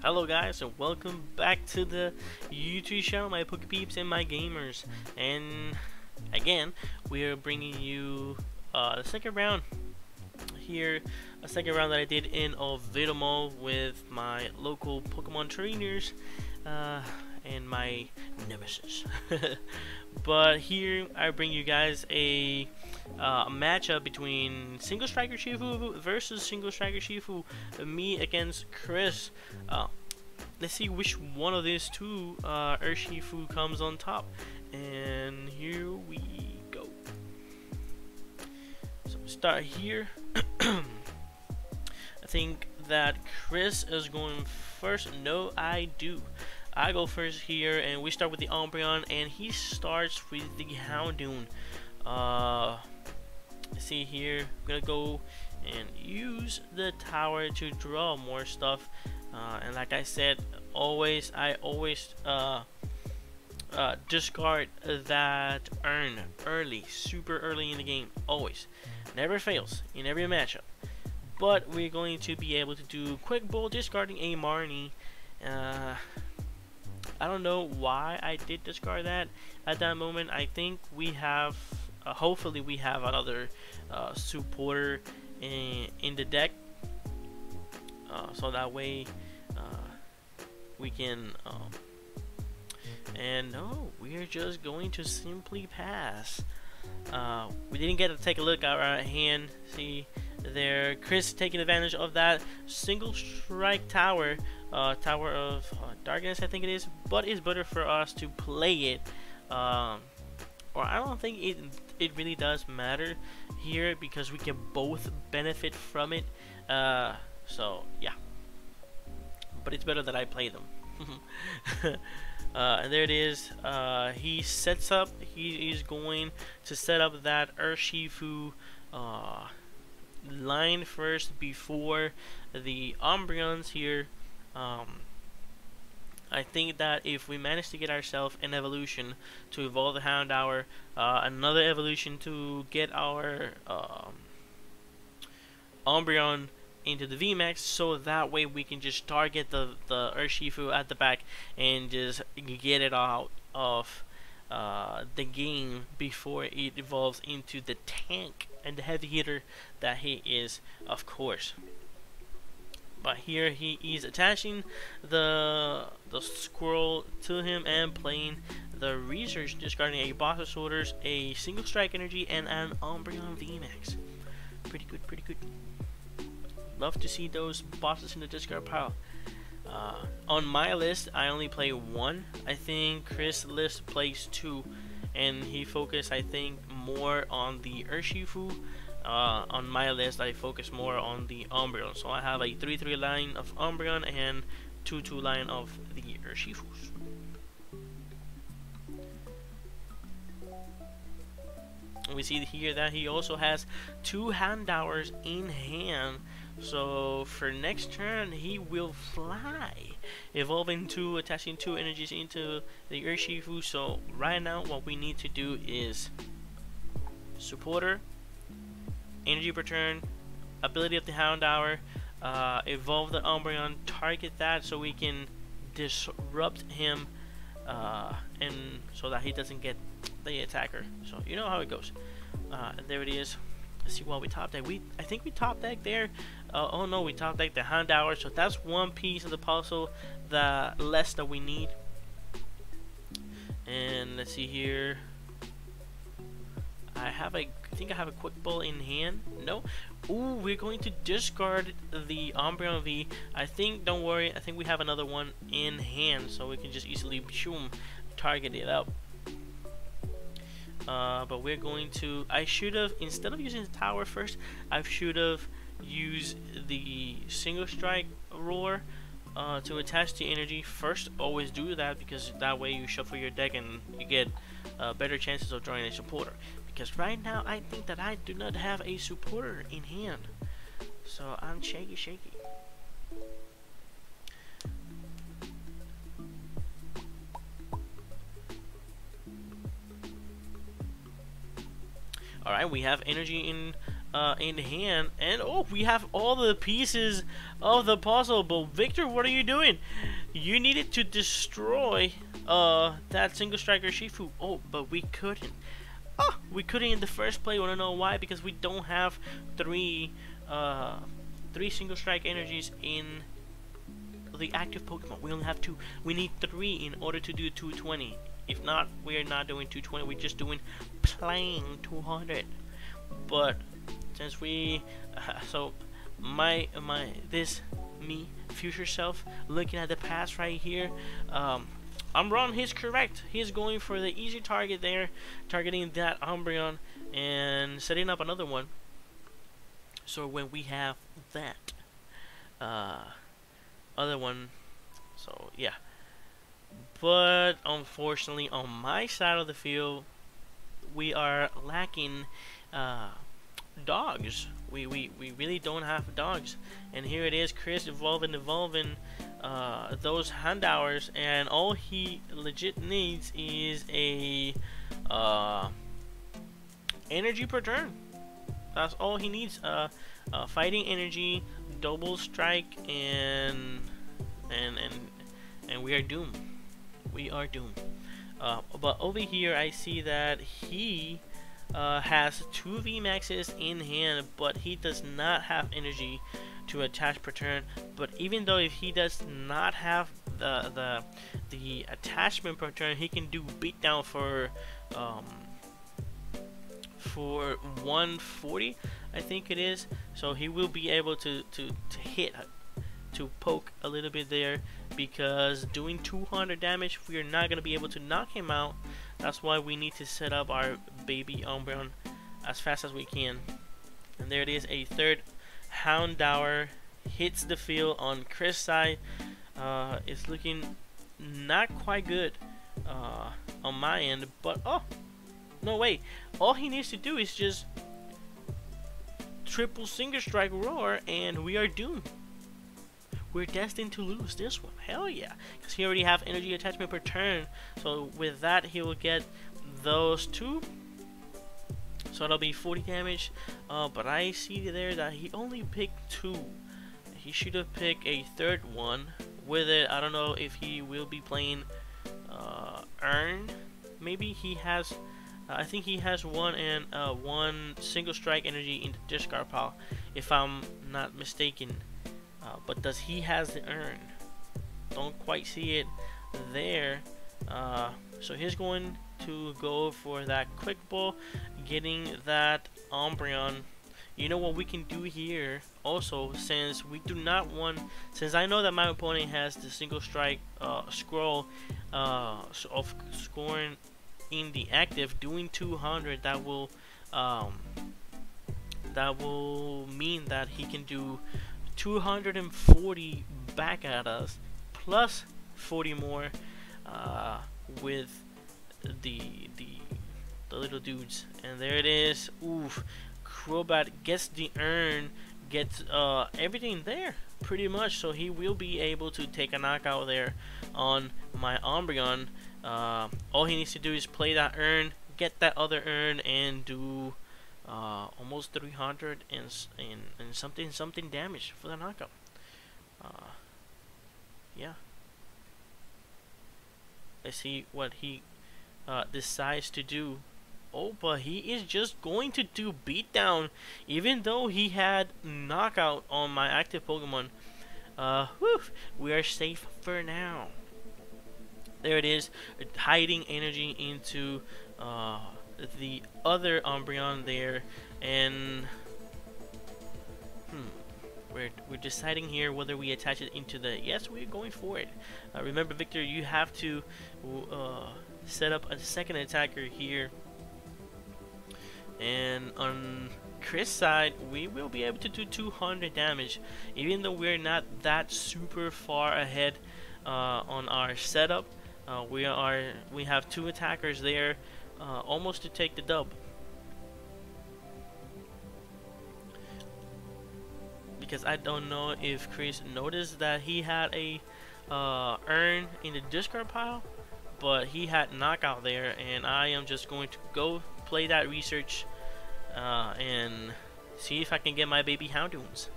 Hello guys, and welcome back to the YouTube channel, my Pokepeeps and my gamers. And again, we are bringing you the second round here, a second round that I did in Oviedo Mall with my local Pokemon trainers and my nemesis. But here I bring you guys a matchup between Single Striker Urshifu versus Single Striker Urshifu, me against Chris. Let's see which one of these two Urshifu comes on top. And here we go. So we start here. I think that Chris is going first. No, I do. I go first here, and we start with the Umbreon, and he starts with the Houndoom. See here, I'm gonna go and use the tower to draw more stuff. And like I said, I always discard that urn early, super early in the game. Always, never fails in every matchup. But we're going to be able to do quick ball discarding a Marnie. I don't know why I did discard that at that moment. I think we have, hopefully we have another supporter in the deck, so that way we can, and no, we are just going to simply pass. We didn't get to take a look at our hand. See there, Chris taking advantage of that single strike tower, Tower of Darkness, I think it is, but it's better for us to play it, or I don't think it really does matter here because we can both benefit from it. So yeah, but it's better that I play them. And there it is. He sets up. He is going to set up that Urshifu line first before the Umbreons here. I think that if we manage to get ourselves an evolution to evolve the Houndour, another evolution to get our Umbreon into the Vmax, so that way we can just target the Urshifu at the back and just get it out of the game before it evolves into the tank and the heavy hitter that he is, of course. But here he is attaching the squirrel to him and playing the research, discarding a boss orders, a single strike energy, and an Umbreon VMAX. Pretty good, pretty good. Love to see those bosses in the discard pile. On my list, I only play one. I think Chris' list plays two, and he focused, I think, more on the Urshifu. On my list, I focus more on the Umbreon. So I have a 3-3 line of Umbreon and 2-2 line of the Urshifus. We see here that he also has two Houndours in hand. So for next turn, he will fly, evolving to attaching two energies into the Urshifu. So right now, what we need to do is supporter, energy per turn, ability of the Houndour, evolve the Umbreon, target that so we can disrupt him, and so that he doesn't get the attacker. So you know how it goes. And there it is. Let's see what we top deck. I think we top deck there. Oh no, we top deck the Houndour. So that's one piece of the puzzle that less that we need. And let's see here. I think I have a quick ball in hand. No. Ooh, we're going to discard the Umbreon V. I think, don't worry, I think we have another one in hand, so we can just easily shoom, target it up. But we're going to, I should have, instead of using the tower first, I should have used the single strike roar to attach the energy first. Always do that, because that way you shuffle your deck and you get better chances of drawing a supporter. Because right now I think that I do not have a supporter in hand, so I'm shaky. Alright, we have energy in in hand, and oh, we have all the pieces of the puzzle. But Victor, what are you doing? You needed to destroy that single striker Urshifu. Oh, but we couldn't. Oh, we couldn't in the first play. Wanna know why? Because we don't have three single strike energies in the active Pokemon. We only have 2. We need 3 in order to do 220. If not, we are not doing 220. We're just doing plain 200. But since we so my future self looking at the past right here, I'm wrong. He's correct. He's going for the easy target there, targeting that Umbreon and setting up another one. So when we have that other one, so yeah. But unfortunately, on my side of the field, we are lacking dogs. We really don't have dogs. And here it is, Chris evolving those Houndours, and all he legit needs is a energy per turn. That's all he needs. Fighting energy, double strike, and we are doomed. We are doomed. But over here, I see that he has 2 Vmaxes in hand, but he does not have energy to attach per turn. But even though if he does not have the attachment per turn, he can do beatdown for 140, I think it is. So he will be able to hit, to poke a little bit there, because doing 200 damage, we are not going to be able to knock him out. That's why we need to set up our baby Umbreon as fast as we can. And there it is, a third Houndour hits the field on Chris' side. It's looking not quite good on my end, but oh no, wait, all he needs to do is just triple single strike roar and we are doomed. We're destined to lose this one. Hell yeah. Because he already have energy attachment per turn. So with that, he will get those 2. So that'll be 40 damage. But I see there that he only picked 2. He should have picked a third one with it. I don't know if he will be playing Earn. Maybe he has... I think he has 1 and 1 single strike energy in the discard pile, if I'm not mistaken. But does he has the Earn? Don't quite see it there. So he's going to go for that quick ball, getting that Umbreon. You know what we can do here also, since we do not want, since I know that my opponent has the single strike scroll of scoring in the active, doing 200, that will mean that he can do 240 back at us, plus 40 more with the little dudes. And there it is. Oof. Crobat gets the Earn, gets everything there pretty much, so he will be able to take a knockout there on my Umbreon. All he needs to do is play that Earn, get that other Earn, and do almost 300 and something damage for the knockout. Yeah. Let's see what he decides to do. Oh, but he is just going to do beatdown, even though he had knockout on my active Pokemon. Whew, we are safe for now. There it is, hiding energy into the other Umbreon there, and we're deciding here whether we attach it into the, yes, we're going for it. Remember, Victor, you have to set up a second attacker here, and on Chris' side, we will be able to do 200 damage, even though we're not that super far ahead on our setup. We have 2 attackers there, almost to take the dub. Because I don't know if Chris noticed that he had a Earn in the discard pile, but he had knockout there, and I am just going to go play that research and see if I can get my baby Houndoons,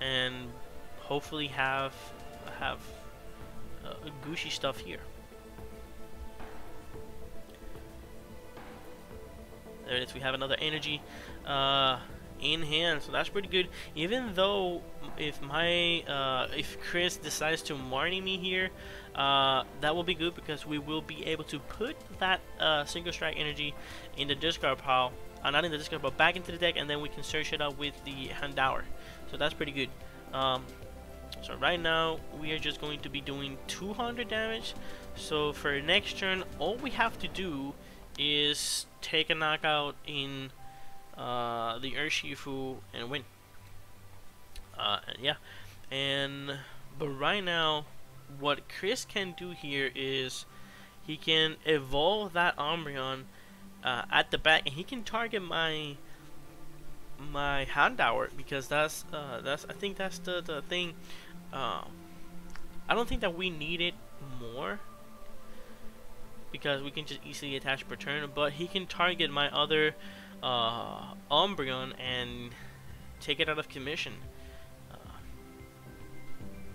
and hopefully have Gushy stuff here. There it is. We have another energy in hand, so that's pretty good. Even though if Chris decides to Marnie me here, that will be good because we will be able to put that single strike energy in the discard pile. Not in the discard, but back into the deck, and then we can search it out with the Houndour. So that's pretty good. So right now we are just going to be doing 200 damage. So for next turn, all we have to do is take a knockout in the Urshifu and win. Yeah, but right now, what Chris can do here is he can evolve that Umbreon at the back, and he can target my Houndour, because that's I think that's the thing. I don't think that we need it more, because we can just easily attach per turn, but he can target my other Umbreon and take it out of commission.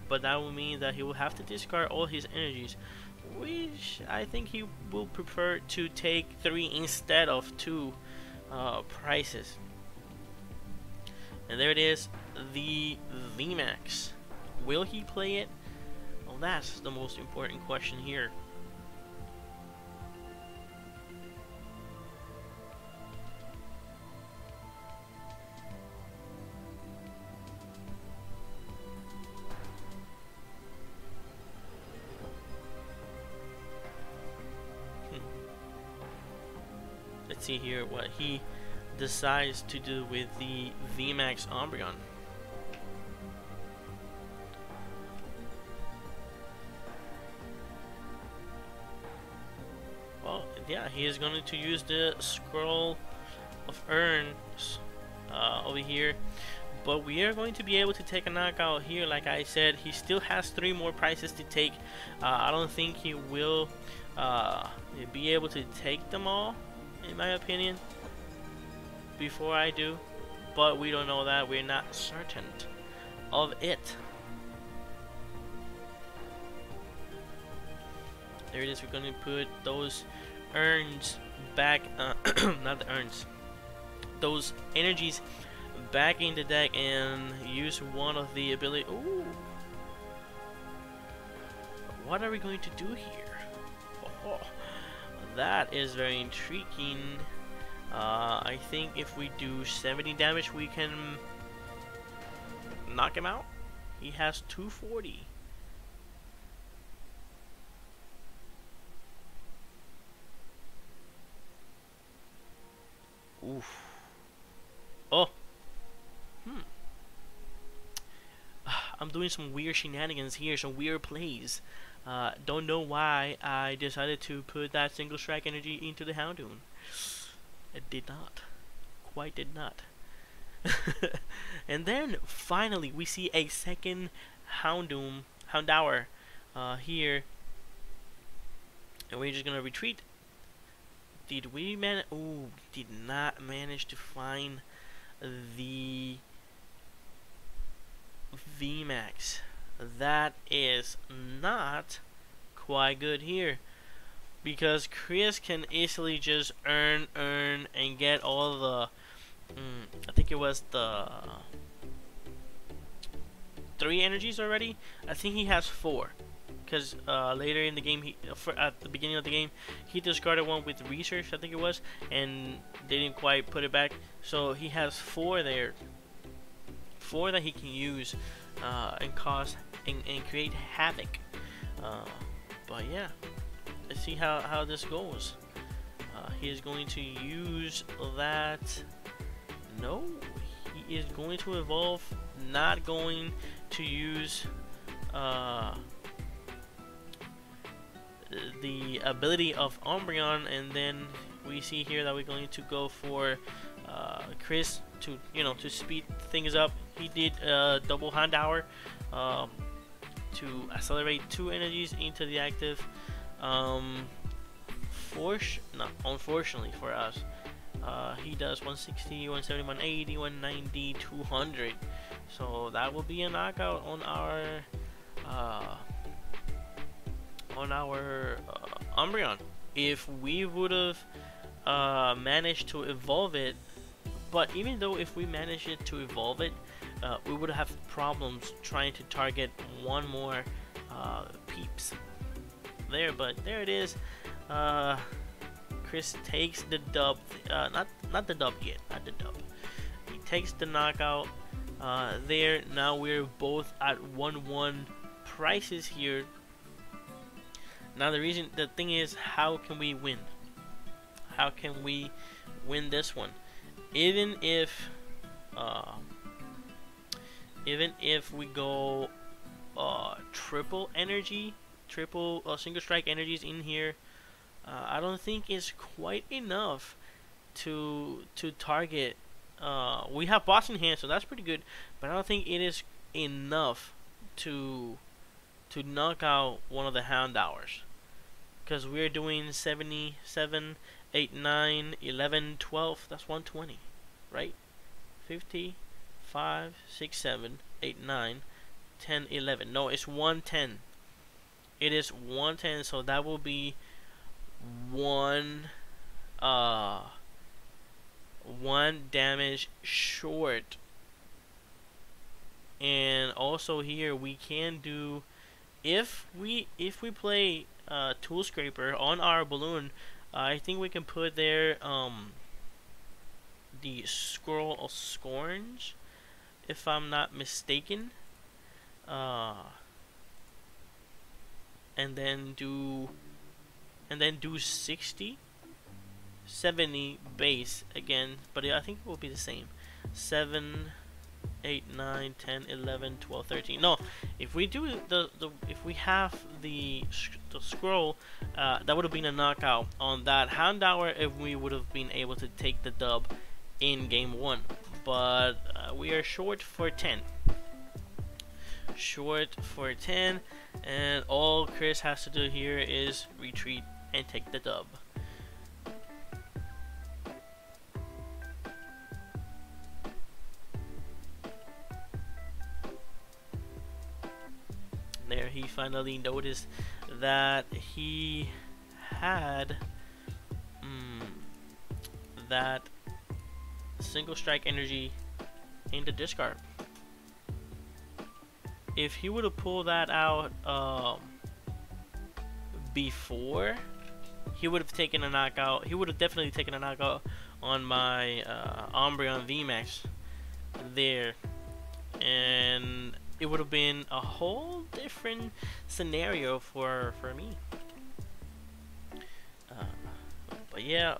But that will mean that he will have to discard all his energies, which I think he will prefer to take 3 instead of 2 prices. And there it is, the Vmax. Will he play it? Well, that's the most important question here. Let's see here what he decides to do with the Vmax Umbreon. Well, yeah, he is going to use the Scroll of Urns over here, but we are going to be able to take a knockout here. Like I said, he still has 3 more prizes to take. I don't think he will be able to take them all, in my opinion, before I do, but we don't know that. We're not certain of it. There it is. We're going to put those urns back, not the urns, those energies back in the deck, and use one of the ability. Ooh, what are we going to do here? Oh, that is very intriguing. I think if we do 70 damage, we can knock him out. He has 240. Oof. Oh. I'm doing some weird shenanigans here, some weird plays. Don't know why I decided to put that single strike energy into the Houndoom. It did not. Quite did not. And then finally we see a second Houndour here. And we're just gonna retreat. Did we manage? Oh, did not manage to find the Vmax. That is not quite good here, because Chris can easily just earn and get all the I think it was the 3 energies already. I think he has 4, because later in the game, at the beginning of the game, he discarded one with research, I think it was, and they didn't quite put it back. So he has 4 there, 4 that he can use and cause and create havoc. But yeah, let's see how this goes. He is going to use that. No, he is going to evolve. Not going to use the ability of Umbreon, and then we see here that we're going to go for Chris to to speed things up. He did double Houndour to accelerate 2 energies into the active. Unfortunately for us, He does 160, 170, 180, 190, 200. So that will be a knockout on uh, Umbreon. If we would have managed to evolve it, but even though if we managed to evolve it, we would have problems trying to target one more peeps there. But there it is. Chris takes the dub. Not the dub yet. Not the dub. He takes the knockout. There. Now we're both at 1-1 prices here. Now the thing is, how can we win? How can we win this one? Even if we go triple energy, triple single strike energies in here, I don't think it's quite enough to target. We have boss in hand, so that's pretty good, but I don't think it is enough to knock out one of the Houndours, because we're doing 77, 8, 9, 11, 12. That's 120, right? 50, 5, 6, 7, 8, 9, 10, 11. No, it's 110. It is 110, so that will be one damage short. And also here we can do, if we play Tool Scraper on our balloon, I think we can put there the Scroll of Scourge, if I'm not mistaken, and then do 60, 70 base again, but I think it will be the same. 7, 8, 9, 10, 11, 12, 13. No, if we do if we have the scroll, that would have been a knockout on that Houndour if we would have been able to take the dub in game 1. But we are short for 10. Short for 10, and all Chris has to do here is retreat and take the dub. There, he finally noticed that he had that single strike energy in the discard. If he would have pulled that out before, he would have taken a knockout. He would have definitely taken a knockout on my Umbreon Vmax there, and it would have been a whole different scenario for me. But yeah,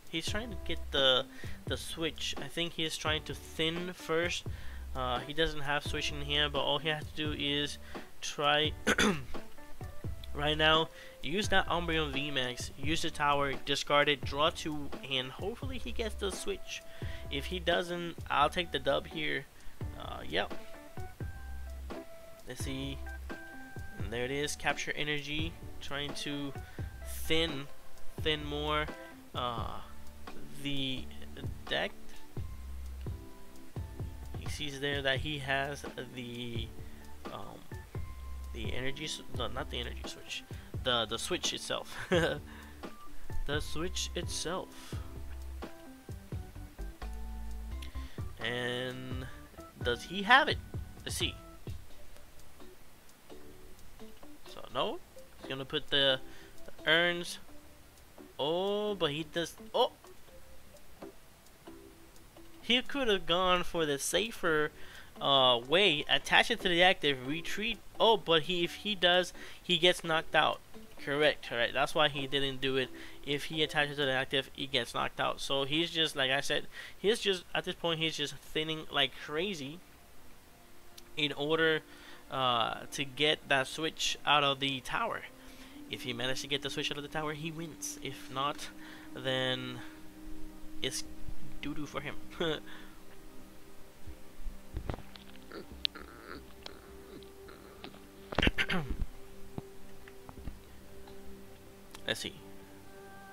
he's trying to get the switch. I think he's trying to thin first. He doesn't have switch in here, but all he has to do is try right now, use that Umbreon VMAX, use the tower, discard it, draw 2, and hopefully he gets the switch. If he doesn't, I'll take the dub here. Yep. Let's see. And there it is, capture energy, trying to thin more the deck. He sees there that he has the energy, no, not the energy switch, the switch itself. The switch itself. And does he have it? Let's see. So no, he's gonna put the urns. Oh, but he does. Oh, he could have gone for the safer way, attach it to the active, retreat. Oh, but if he does, he gets knocked out. Correct. That's why he didn't do it. If he attaches to the active, he gets knocked out. So he's just, like I said, he's just, at this point, he's just thinning like crazy in order to get that switch out of the tower. If he manages to get the switch out of the tower, he wins. If not, then it's doo-doo for him. Let's see.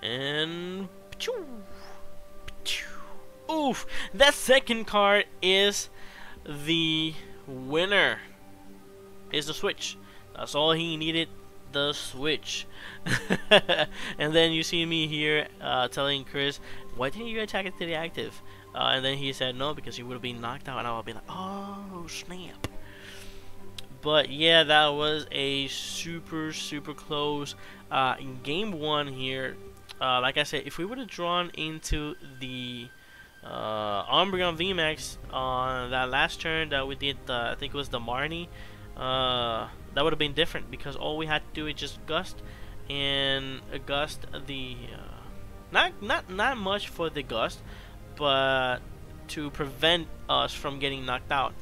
And Oof! That second card is the winner. Is the switch. That's all he needed. The switch. And then you see me here telling Chris, why didn't you attack it to the active? And then he said no, because he would have been knocked out, and I would be like, oh snap. But yeah, that was a super close game one here. Like I said, if we would have drawn into the Umbreon Vmax on that last turn that we did, I think it was the Marnie, that would have been different, because all we had to do is just gust and gust the not much for the gust, but to prevent us from getting knocked out.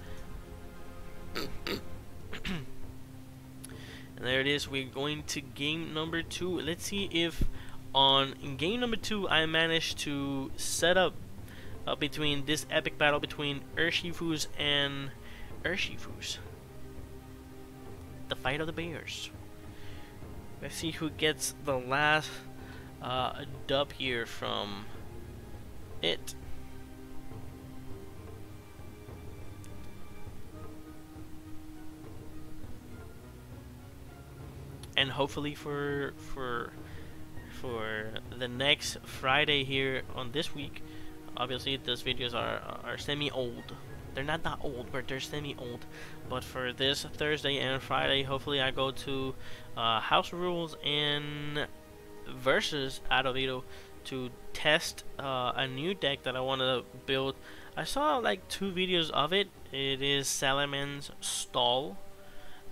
And there it is. We're going to game number 2. Let's see if in game number 2 I managed to set up between this epic battle between Urshifus and Urshifus. The fight of the bears. Let's see who gets the last dub here from it. And hopefully for the next Friday here on this week, obviously those videos are semi-old. They're not that old, but they're semi-old. But for this Thursday and Friday, hopefully I go to House Rules and Versus at Oviedo to test a new deck that I want to build. I saw like 2 videos of it. It is Salaman's Stall,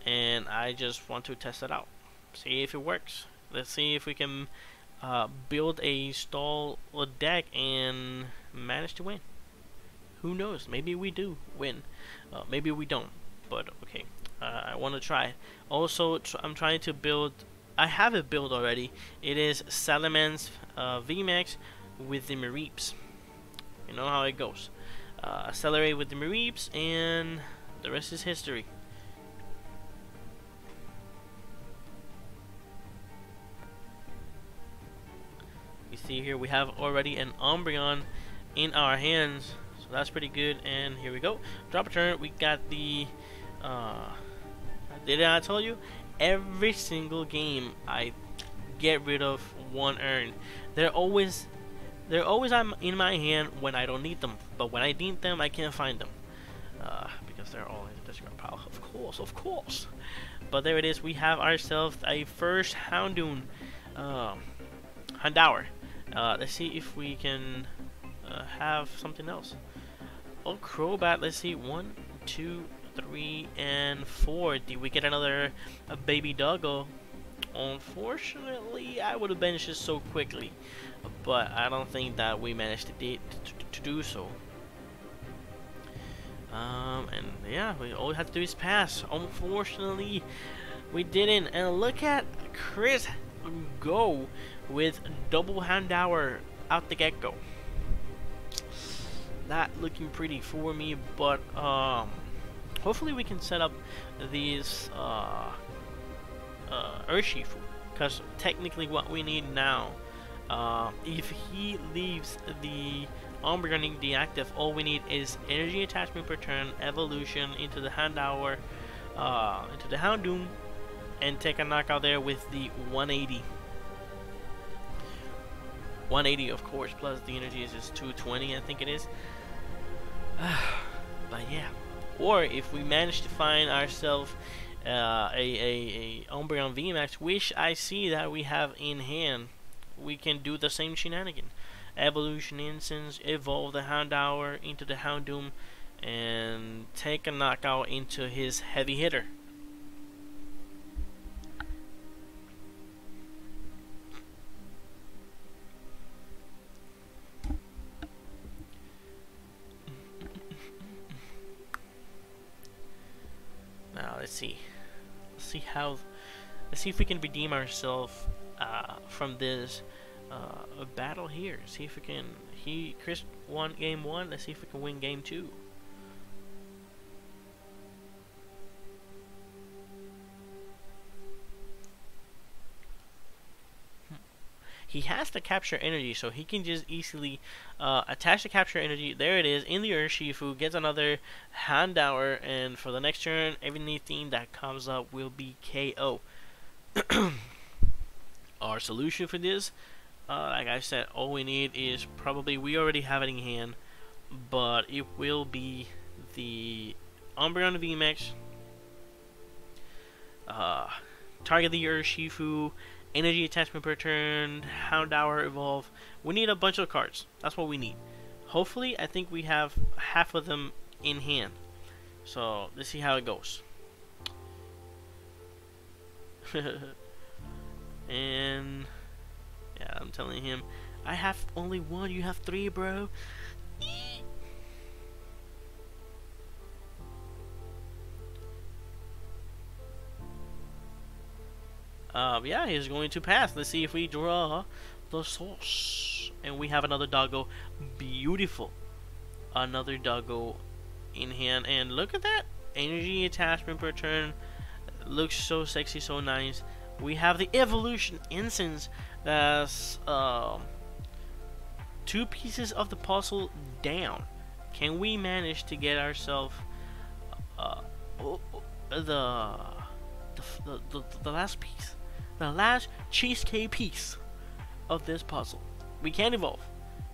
and I just want to test it out. See if it works. Let's see if we can build a stall deck and manage to win. Who knows? Maybe we do win. Maybe we don't. But okay, I want to try. Also, I'm trying to build. I have it built already. It is Salaman's Vmax with the Mareeps. You know how it goes. Accelerate with the Mareeps, and the rest is history. You see here we have already an Umbreon in our hands, so that's pretty good. And here we go, drop a turn. We got the didn't I tell you, every single game I get rid of 1 urn. They're always in my hand when I don't need them, but when I need them I can't find them because they're all in the discard pile, of course. But there it is. We have ourselves a first Houndoom Houndour. Let's see if we can have something else. Oh, Crobat. Let's see. 1, 2, 3, and 4. Did we get another baby doggo? Unfortunately, I would have banished it so quickly, but I don't think that we managed to do so. And yeah, all we have to do is pass. Unfortunately, we didn't. And look at Chris go with double Houndour out the get-go. That looking pretty for me, but hopefully we can set up these Urshifu, because technically what we need now, if he leaves the Umbreon deactive, all we need is energy attachment per turn, evolution into the Houndour, into the Houndoom, and take a knockout there with the 180. 180, of course, plus the energy is just 220, I think it is. But yeah, or if we manage to find ourselves a Umbreon Vmax, which I see that we have in hand, we can do the same shenanigan. Evolution Instance, evolve the Houndour into the Houndoom, and take a knockout into his heavy hitter. Now let's see if we can redeem ourselves from this battle here. See if we can. Chris won game 1. Let's see if we can win game 2. he has to capture energy, so he can just easily attach the capture energy. There it is in the Urshifu, gets another Houndour, and for the next turn, everything that comes up will be KO. Our solution for this, like I said, all we need is probably, we already have it in hand, but it will be the Umbreon VMAX, target the Urshifu, energy attachment per turn, Houndour evolve. We need a bunch of cards. That's what we need. Hopefully, I think we have half of them in hand. So let's see how it goes. And yeah, I'm telling him, I have only one, you have three, bro. Yeah, he's going to pass. Let's see if we draw the source. And we have another doggo. Beautiful. Another doggo in hand. And look at that. Energy attachment per turn. Looks so sexy, so nice. We have the evolution incense. That's two pieces of the puzzle down. Can we manage to get ourselves the last piece? The last cheesecake piece of this puzzle. We can't evolve.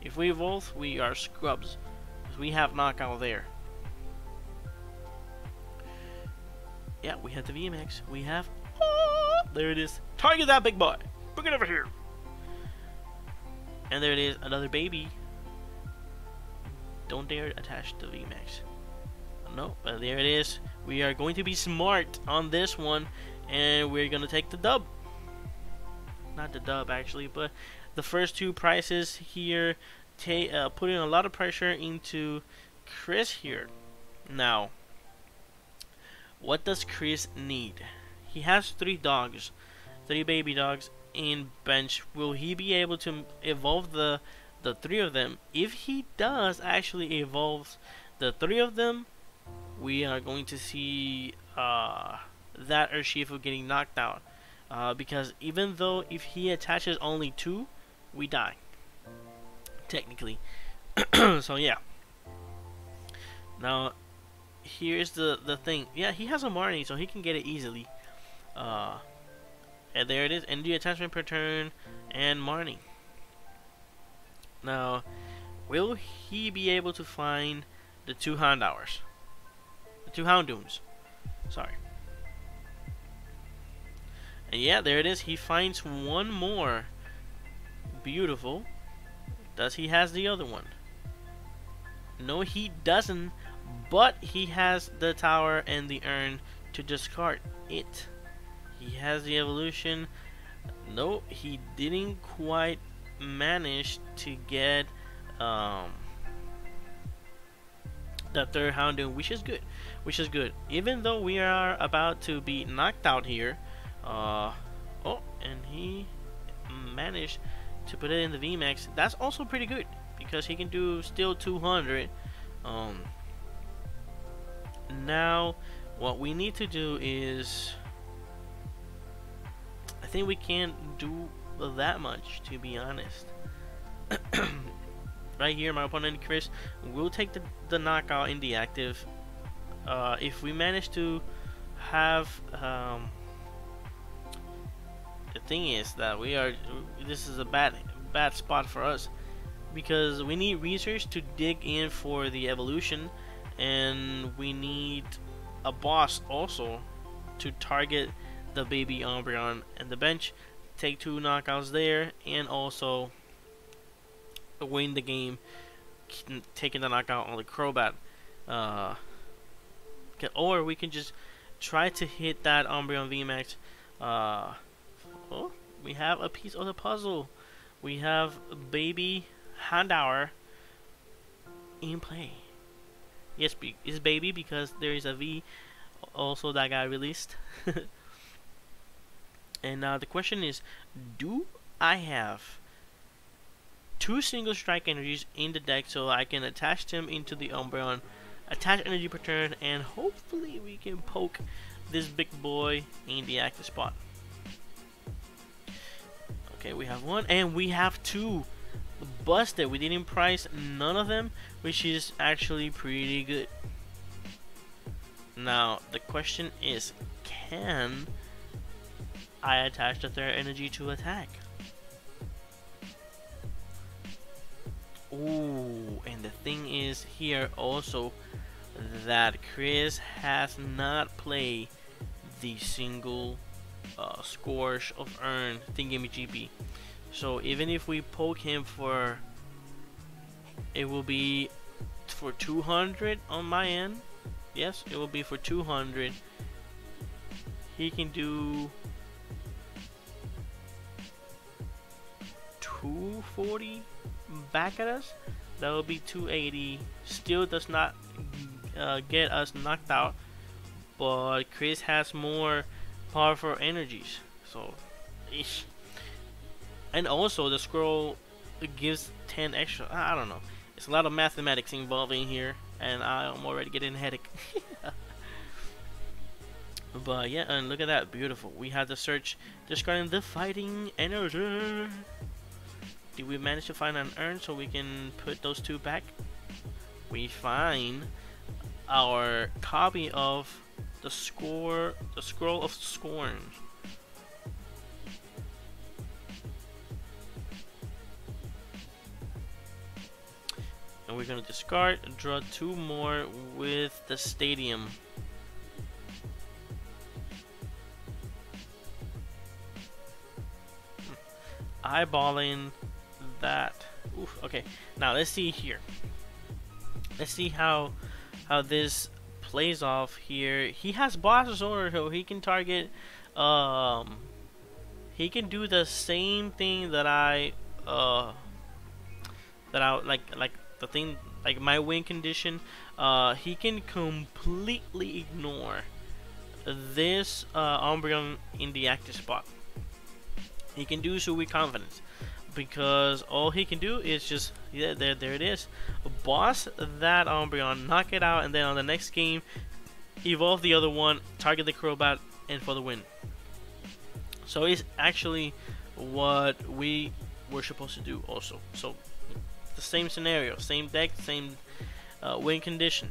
If we evolve, we are scrubs. Because we have knockout there. Yeah, we have the VMAX. We have... Oh, there it is. Target that big boy. Bring it over here. And there it is. Another baby. Don't dare attach the VMAX. No, but there it is. We are going to be smart on this one. And we're going to take the dub. Not the dub, actually, but the first two prizes here, putting a lot of pressure into Chris here. Now, what does Chris need? He has three baby dogs in bench. Will he be able to evolve the three of them? If he does actually evolve the three of them, we are going to see that Urshifu getting knocked out. Because even though if he attaches only two, we die. Technically. So yeah. Now, here's the thing. Yeah, he has a Marnie, so he can get it easily. And there it is. Energy attachment per turn and Marnie. Now, will he be able to find the two Houndours? The two Houndooms. Sorry. And yeah, there it is. He finds one more. Beautiful. Does he has the other one? No, he doesn't. But he has the tower and the urn to discard it. He has the evolution. No, he didn't quite manage to get the third Houndoom, which is good. Which is good. Even though we are about to be knocked out here. Oh, and he managed to put it in the VMAX. That's also pretty good because he can do still 200. Now, what we need to do is, I think we can't do that much, to be honest. Right here, my opponent Chris will take the knockout in the active. If we manage to have the thing is that this is a bad spot for us because we need research to dig in for the evolution, and we need a boss also to target the baby Umbreon and the bench, take two knockouts there, and also win the game taking the knockout on the Crobat. Or we can just try to hit that Umbreon VMAX. Oh, we have a piece of the puzzle. We have baby Houndour in play. Yes, it's baby because there is a V also that got released. And now the question is, do I have two single strike energies in the deck so I can attach them into the Umbreon, attach energy per turn, and hopefully we can poke this big boy in the active spot. Okay, we have one, and we have two. Busted. We didn't price none of them, which is actually pretty good. Now, the question is, can I attach the third energy to attack? Ooh, and the thing is here also that Chris has not played the single scores of earn thingamajiggy. So even if we poke him for, it will be for 200 on my end. Yes, it will be for 200. He can do 240 back at us. That will be 280. Still does not get us knocked out, but Chris has more powerful energies. So, eesh. And also the scroll gives 10 extra. I don't know. It's a lot of mathematics involving here, and I'm already getting a headache. But yeah, and look at that, beautiful. We had to search discarding the fighting energy. Did we manage to find an urn so we can put those two back? We find our copy of the scroll of scorn. And we're gonna discard and draw two more with the stadium. Eyeballing that. Oof, okay, now let's see here. Let's see how this plays off here. He has boss's order, so he can target. He can do the same thing that I like the thing like my win condition. He can completely ignore this Umbreon in the active spot. He can do so with confidence, because all he can do is just, yeah, there it is, boss that Umbreon, knock it out, and then on the next game evolve the other one, target the Crobat, and for the win. So it's actually what we were supposed to do also. So the same scenario, same deck, same win condition.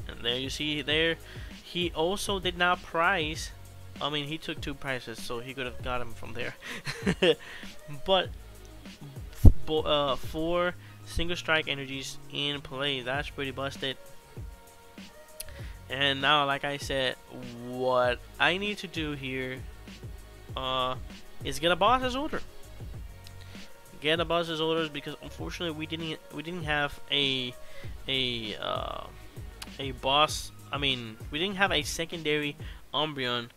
And there you see there, he also did not price. I mean, he took two prices, so he could have got him from there. But 4 single strike energies in play. That's pretty busted. And now, like I said, what I need to do here is get a boss's order. Get a boss's orders, because unfortunately we didn't have a boss. I mean, we didn't have a secondary Umbreon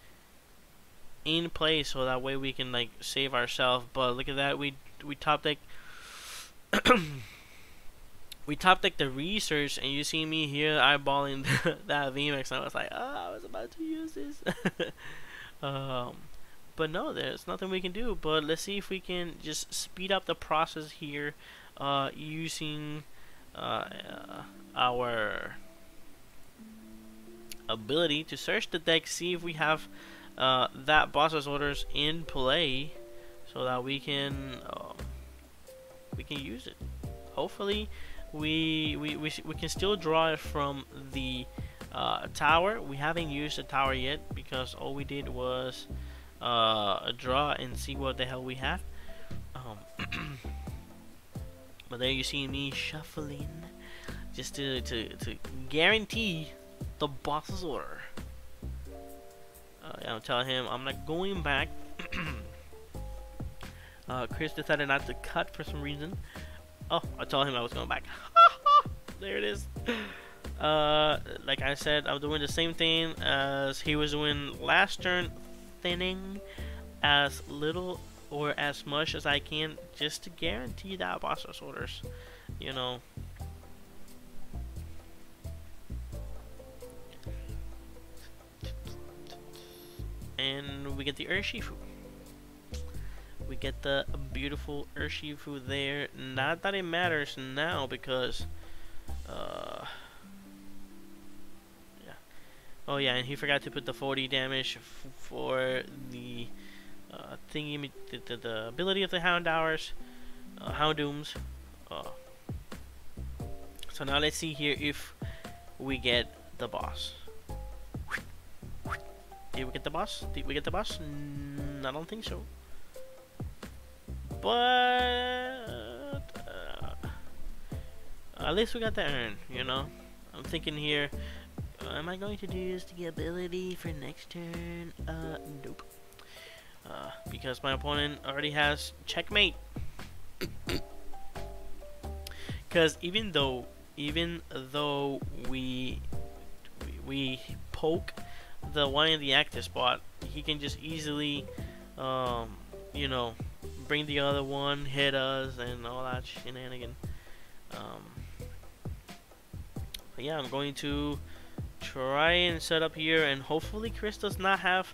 in play, so that way we can like save ourselves. But look at that, we top deck we top deck the research, and you see me here eyeballing that Vmax, and I was like, I was about to use this. But no, there's nothing we can do. But let's see if we can just speed up the process here, using our ability to search the deck, see if we have that boss's orders in play, so that we can use it. Hopefully we can still draw it from the tower. We haven't used the tower yet, because all we did was draw and see what the hell we have. But there you see me shuffling just to guarantee the boss's order. I'm telling him I'm not going back. Chris decided not to cut for some reason. Oh, I told him I was going back. There it is. Like I said, I'm doing the same thing as he was doing last turn, thinning as little or as much as I can, just to guarantee that boss's orders, you know. And we get the Urshifu. We get the beautiful Urshifu there. Not that it matters now, because yeah. Oh yeah, and he forgot to put the 40 damage for the thingy, the ability of the Houndooms. Uh, so now let's see here if we get the boss. Did we get the boss? Did we get the boss? I don't think so. But at least we got the urn, you know. I'm thinking here, am I going to use the ability for next turn? Nope. Because my opponent already has checkmate. Because even though we poke the one in the active spot, he can just easily, you know, bring the other one, hit us, and all that shenanigan. But yeah, I'm going to try and set up here, and hopefully Chris does not have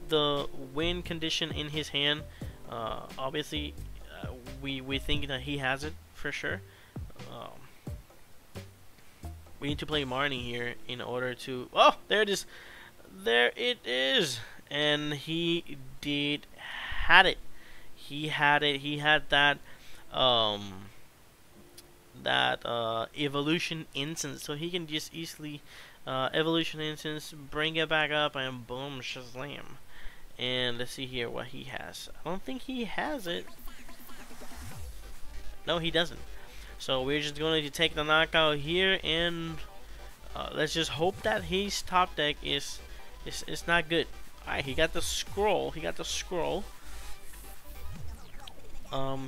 the win condition in his hand. Obviously, we think that he has it for sure. We need to play Marnie here in order to. Oh, there it is. There it is. And he had it. He had it. He had that evolution instance, so he can just easily evolution instance, bring it back up, and boom, shazlam. And let's see here what he has. I don't think he has it. No, he doesn't. So we're just going to take the knockout here, and let's just hope that his top deck is not good. Alright, he got the scroll. He got the scroll.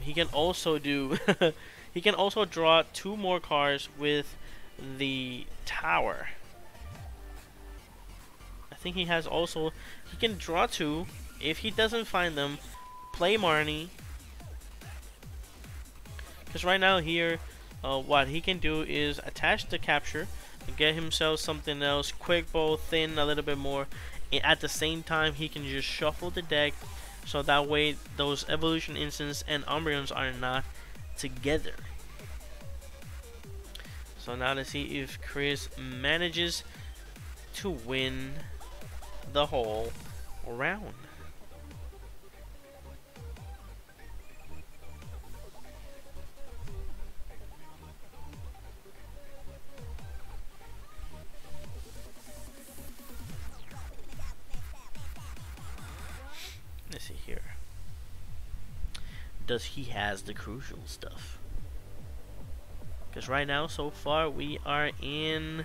He can also do. He can also draw 2 more cards with the tower. I think he has also. He can draw 2. If he doesn't find them, play Marnie. Because right now here, what he can do is attach the capture and get himself something else. Quick bow, thin a little bit more. And at the same time, he can just shuffle the deck, so that way those evolution instants and Umbreons are not together. So now let's see if Chris manages to win the whole round. Let's see here. Does he has the crucial stuff? Because right now, so far, we are in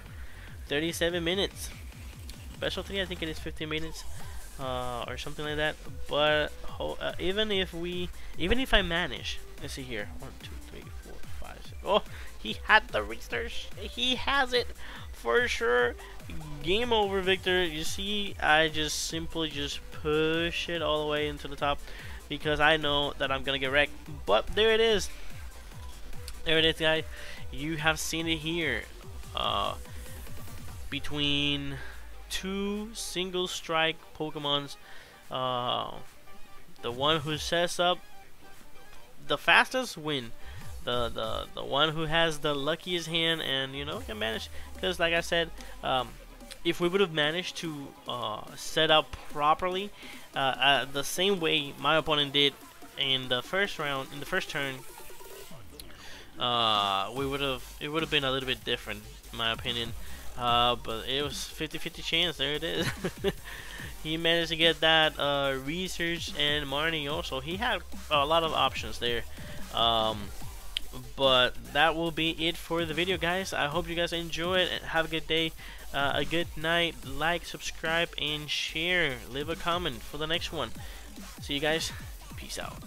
37 minutes. Specialty, I think it is 15 minutes, or something like that. But even if I manage, let's see here, 1, 2, 3, 4, 5, 6. Oh, he had the research. He has it for sure. Game over, Victor. You see, I just simply just push it all the way into the top because I know that I'm gonna get wrecked. But there it is. There it is, guys. You have seen it here. Between 2 single strike Pokemons, the one who sets up the fastest win. The one who has the luckiest hand, and you know, can manage. Because like I said, if we would have managed to set up properly, the same way my opponent did in the first round, in the first turn, it would have been a little bit different, in my opinion. But it was 50-50 chance. There it is. He managed to get that research and Marnie also. He had a lot of options there. But that will be it for the video, guys. I hope you guys enjoy it and have a good day, a good night. Like, subscribe, and share. Leave a comment for the next one. See you guys. Peace out.